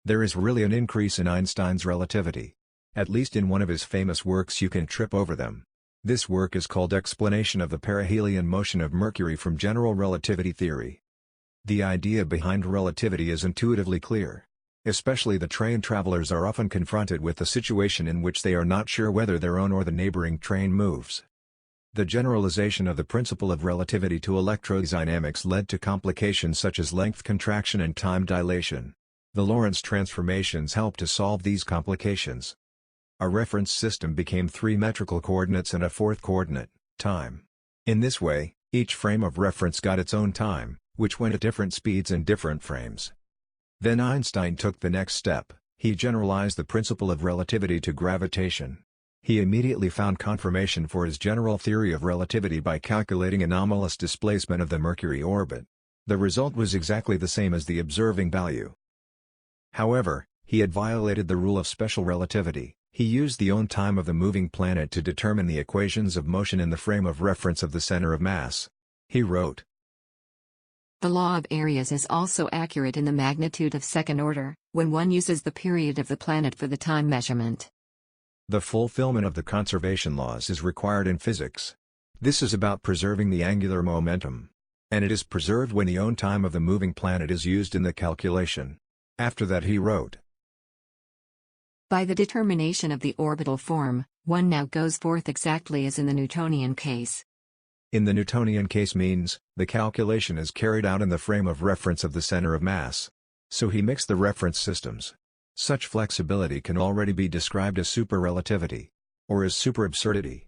There is really an increase in Einstein's relativity. At least in one of his famous works you can trip over them. This work is called Explanation of the Perihelion Motion of Mercury from General Relativity Theory. The idea behind relativity is intuitively clear. Especially the train travelers are often confronted with the situation in which they are not sure whether their own or the neighboring train moves. The generalization of the principle of relativity to electrodynamics led to complications such as length contraction and time dilation. The Lorentz transformations helped to solve these complications. A reference system became 3 metrical coordinates and a 4th coordinate, time. In this way, each frame of reference got its own time, which went at different speeds in different frames. Then Einstein took the next step. He generalized the principle of relativity to gravitation. He immediately found confirmation for his general theory of relativity by calculating anomalous displacement of the Mercury orbit. The result was exactly the same as the observing value. However, he had violated the rule of special relativity. He used the own time of the moving planet to determine the equations of motion in the frame of reference of the center of mass. He wrote, "The law of areas is also accurate in the magnitude of second order, when one uses the period of the planet for the time measurement." The fulfillment of the conservation laws is required in physics. This is about preserving the angular momentum. And it is preserved when the own time of the moving planet is used in the calculation. After that he wrote, "By the determination of the orbital form, one now goes forth exactly as in the Newtonian case." In the Newtonian case means, the calculation is carried out in the frame of reference of the center of mass. So he mixed the reference systems. Such flexibility can already be described as super-relativity, or as super-absurdity.